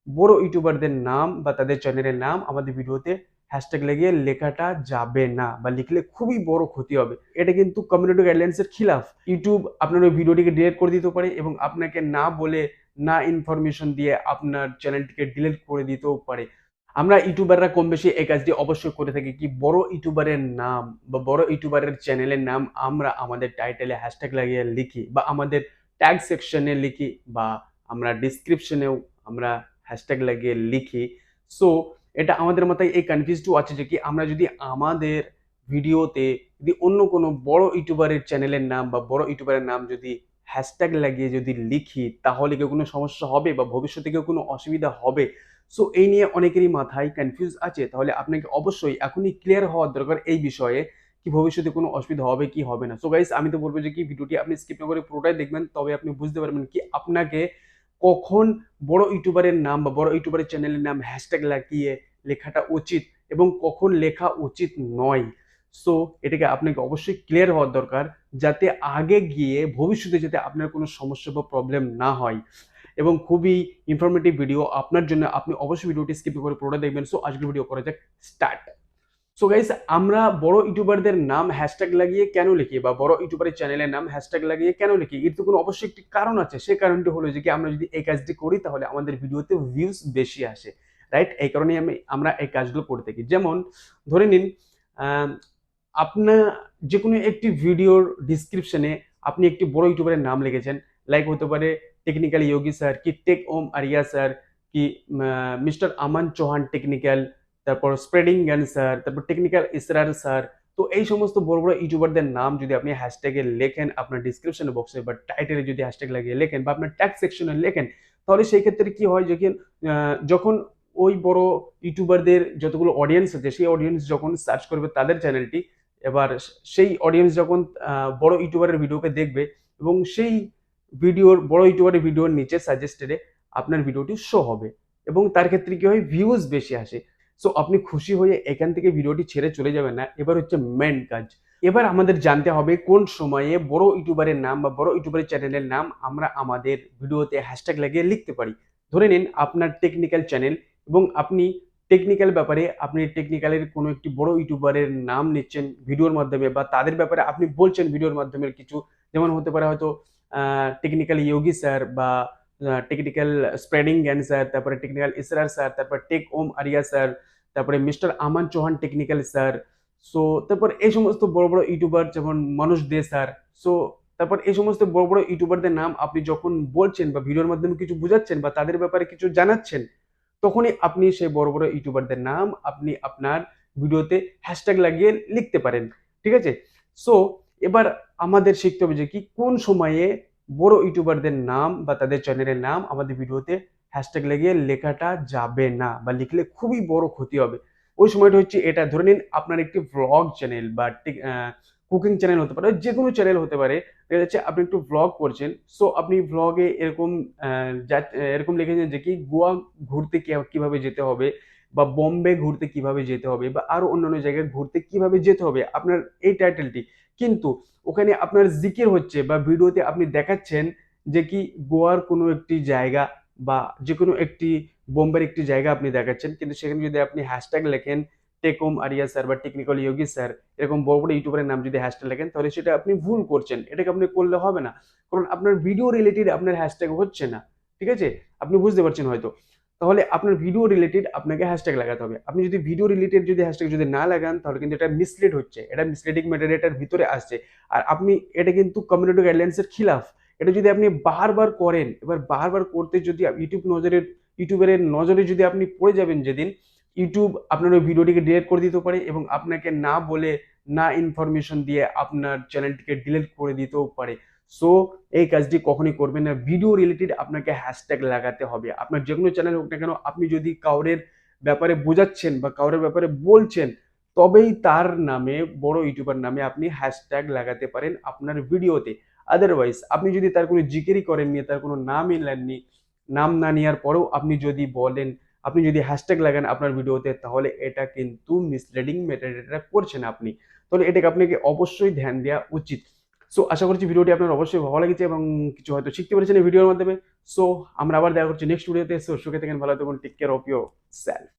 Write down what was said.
বড় ইউটিউবারদের নাম বা তাদের চ্যানেলের নাম আমাদের ভিডিওতে হ্যাশট্যাগ লাগিয়ে লেখাটা যাবে না, বা লিখলে খুবই বড় ক্ষতি হবে। এটা কিন্তু কমিউনিটি গাইডলাইন্স এর খিলাফ। ইউটিউব আপনার ওই ভিডিওটিকে ডিলিট করে দিতে পারে এবং আপনাকে না বলে, না ইনফরমেশন দিয়ে আপনার চ্যানেলটিকে ডিলিট করে দিতেও পারে। আমরা ইউটিউবাররা কম বেশি এই কাজটি অবশ্যই করে থাকি, কি বড় ইউটিউবারের নাম বা বড় ইউটিউবারের চ্যানেলের নাম আমরা আমাদের টাইটেলে হ্যাশট্যাগ লাগিয়ে লিখি, বা আমাদের ট্যাগ সেকশনে লিখি, বা আমরা ডিসক্রিপশনেও আমরা হ্যাশট্যাগ লাগিয়ে লিখি। সো এটা আমাদের মাথায় এই কনফিউজটিও আছে যে কি আমরা যদি আমাদের ভিডিওতে যদি অন্য কোনো বড় ইউটিউবারের চ্যানেলের নাম বা বড় ইউটিউবারের নাম যদি হ্যাশট্যাগ লাগিয়ে যদি লিখি, তাহলে কি কোনো সমস্যা হবে বা ভবিষ্যতে কি কোনো অসুবিধা হবে? সো এই নিয়ে অনেকেরই মাথায় কনফিউজ আছে। তাহলে আপনাকে অবশ্যই এখনই ক্লিয়ার হওয়া দরকার এই বিষয়ে, কি ভবিষ্যতে কোনো অসুবিধা হবে কি হবে না। সো গাইস, আমি তো বলবো যে কি ভিডিওটি আপনি স্কিপ না করে পুরোটাই দেখবেন, তবে আপনি বুঝতে পারবেন কি আপনাকে কখন বড় ইউটিউবারের নাম বা বড় ইউটিউবারের চ্যানেলের নাম হ্যাশট্যাগ লাগিয়ে লেখাটা উচিত এবং কখন লেখা উচিত নয়। সো এটাকে আপনাকে অবশ্যই ক্লিয়ার হওয়ার দরকার, যাতে আগে গিয়ে ভবিষ্যতে যাতে আপনার কোনো সমস্যা বা প্রবলেম না হয়। এবং খুবই ইনফরমেটিভ ভিডিও আপনার জন্য, আপনি অবশ্যই ভিডিওটি স্কিপ করে পুরোটা দেখবেন। সো আজকের ভিডিও করা যাক স্টার্ট। সো গাইস, আমরা বড় ইউটিউবারদের নাম হ্যাশট্যাগ লাগিয়ে কেন লিখি, বা বড় ইউটিউবারের চ্যানেলের নাম হ্যাশট্যাগ লাগিয়ে কেন লিখি, এর তো কোনো অবশ্যই একটি কারণ আছে। সেই কারণটি হলো যে কি আমরা যদি এই কাজটি করি তাহলে আমাদের ভিডিওতে ভিউজ বেশি আসে, রাইট? এই কারণে আমরা এই কাজগুলো করে থাকি। যেমন ধরে নিন, আহ, আপনার যে কোনো একটি ভিডিওর ডিসক্রিপশনে আপনি একটি বড় ইউটিউবারের নাম লিখেছেন, লাইক হতে পারে টেকনিক্যাল যোগী স্যার, কি টেক ওম আরিয়া স্যার, কি মিস্টার আমান চৌহান টেকনিক্যাল, তারপর স্প্রেডিং জ্ঞান স্যার, তারপর টেকনিক্যাল ইসরার স্যার। তো এই সমস্ত বড় বড় ইউটিউবারদের নাম যদি আপনি হ্যাশট্যাগে লেখেন আপনার ডিসক্রিপশন বক্সে, বা টাইটেলে যদি হ্যাশট্যাগ লাগিয়ে লেখেন, বা আপনার ট্যাগ সেকশনে লেখেন, তাহলে সেই ক্ষেত্রে কি হয়, যখন ওই বড় ইউটিউবারদের যতগুলো অডিয়েন্স আছে, সেই অডিয়েন্স যখন সার্চ করবে তাদের চ্যানেলটি, এবার সেই অডিয়েন্স যখন বড় ইউটিউবারের ভিডিওকে দেখবে, এবং সেই বড় ইউটিউবারের ভিডিওর নিচে সাজেস্টেডে আপনার ভিডিওটি শো হবে, এবং তার ক্ষেত্রে কি হয়, ভিউজ বেশি আসে। সো আপনি খুশি হয়ে এখান থেকে ভিডিওটি ছেড়ে চলে যাবেন না। এবার হচ্ছে মেন কাজ। এবার আমাদের জানতে হবে কোন সময়ে বড় ইউটিউবারের নাম বা বড় ইউটিউবারের চ্যানেলের নাম আমরা আমাদের ভিডিওতে হ্যাশট্যাগ লাগিয়ে লিখতে পারি। ধরে নিন আপনার টেকনিক্যাল চ্যানেল, এবং আপনি টেকনিক্যাল ব্যাপারে, আপনি টেকনিক্যালের কোনো একটি বড় ইউটিউবারের নাম নিচ্ছেন ভিডিওর মাধ্যমে, বা তাদের ব্যাপারে আপনি বলছেন ভিডিওর মাধ্যমে কিছু, যেমন হতে পারে হয়তো টেকনিক্যাল যোগী স্যার, বা টেকনিক্যাল স্প্রেডিং জ্ঞান স্যার, তারপরে টেকনিক্যাল ইসরার স্যার, তারপর টেক ওম আরিয়া স্যার, তারপরে মিস্টার আমান চৌহান টেকনিক্যাল স্যার। সো তারপর এই সমস্ত বড় বড় ইউটিউবার যেমন মানুষ দে স্যার। সো তারপর এই সমস্ত বড় বড় ইউটিউবারদের নাম আপনি যখন বলছেন বা ভিডিওর মাধ্যমে কিছু বোঝাচ্ছেন বা তাদের ব্যাপারে কিছু জানাচ্ছেন, তখনই আপনি সেই বড় বড় ইউটিউবারদের নাম আপনি আপনার ভিডিওতে হ্যাশট্যাগ লাগিয়ে লিখতে পারেন। ঠিক আছে? সো এবার আমাদের শিখতে হবে যে কি কোন সময়ে বড় ইউটিউবারদের নাম বা তাদের চ্যানেলের নাম আমাদের ভিডিওতে হ্যাশট্যাগ লাগিয়ে লেখাটা যাবে না, বা লিখলে খুবই বড় ক্ষতি হবে। ওই সময়টা হচ্ছে এটা, ধরে নিন আপনার একটি ভ্লগ চ্যানেল বা কুকিং চ্যানেল হতে পারে, যে কোনো চ্যানেল হতে পারে। দেখা যাচ্ছে আপনি একটু ভ্লগ করছেন, সো আপনি ভ্লগে এরকম এরকম লিখেছেন যে কি গোয়া ঘুরতে কিভাবে যেতে হবে, বা বোম্বে ঘুরতে কিভাবে যেতে হবে, বা আরো অন্যান্য জায়গায় ঘুরতে কিভাবে যেতে হবে, আপনার এই টাইটেলটি। কিন্তু ওখানে আপনার জিকির হচ্ছে বা ভিডিওতে আপনি দেখাচ্ছেন যে কি গোয়ার কোনো একটি জায়গা, বা যে কোনো একটি বোম্বের একটি জায়গা আপনি দেখাচ্ছেন, কিন্তু সেখানে যদি আপনি হ্যাশট্যাগ লেখেন টেকম আরিয়া স্যার বা টেকনিক্যাল যোগী স্যার, এরকম বড় বড় ইউটিউবারের নাম যদি হ্যাশট্যাগ লেখেন, তাহলে সেটা আপনি ভুল করছেন। এটাকে আপনি করলে হবে না, কারণ আপনার ভিডিও রিলেটেড আপনার হ্যাশট্যাগ হচ্ছে না। ঠিক আছে? আপনি বুঝতে পারছেন হয়তো। তাহলে আপনার ভিডিও রিলেটেড আপনাকে হ্যাশট্যাগ লাগাতে হবে। আপনি যদি ভিডিও রিলেটেড যদি হ্যাশট্যাগ যদি না লাগান, তাহলে কিন্তু এটা মিসলিড হচ্ছে, এটা মিসলিডিং মেটাডেটার ভিতরে আসছে। আর আপনি, এটা কিন্তু কমিউনিটি গাইডলাইন্স এর খিলাফ। এটা যদি আপনি বারবার করেন, এবার বারবার করতে যদি ইউটিউবের নজরে যদি আপনি পড়ে যাবেন যেদিন, ইউটিউব আপনার ওই ভিডিওটিকে ডিলিট করে দিতে পারে, এবং আপনাকে না বলে, না ইনফরমেশন দিয়ে আপনার চ্যানেলটিকে ডিলিট করে দিতেও পারে। সো এই কাজটি কখনই করবেন না। ভিডিও রিলেটেড আপনাকে হ্যাশট্যাগ লাগাতে হবে। আপনার যে কোনো চ্যানেল হোক না কেন, আপনি যদি কাউরের ব্যাপারে বোঝাচ্ছেন বা কাউরের ব্যাপারে বলছেন, তবেই তার নামে, বড় ইউটিউবার নামে আপনি হ্যাশট্যাগ লাগাতে পারেন আপনার ভিডিওতে। আদারওয়াইজ আপনি যদি তার কোনো জিকিরই করেননি, তার কোনো নামই নেননি, নাম না নেওয়ার পরেও আপনি যদি বলেন, আপনি যদি হ্যাশট্যাগ লাগান আপনার ভিডিওতে, তাহলে এটা কিন্তু মিসলিডিং মেটাডেটা করছেন আপনি। তাহলে এটাকে আপনাকে অবশ্যই ধ্যান দেওয়া উচিত। সো আশা করছি ভিডিওটি আপনার অবশ্যই ভালো লেগেছে এবং কিছু হয়তো শিখতে পেরেছেন এই ভিডিওর মাধ্যমে। সো আমরা আবার দেখা করছি নেক্সট ভিডিওতে। সো সুখে থাকেন, ভালো থাকুন, take care of your self.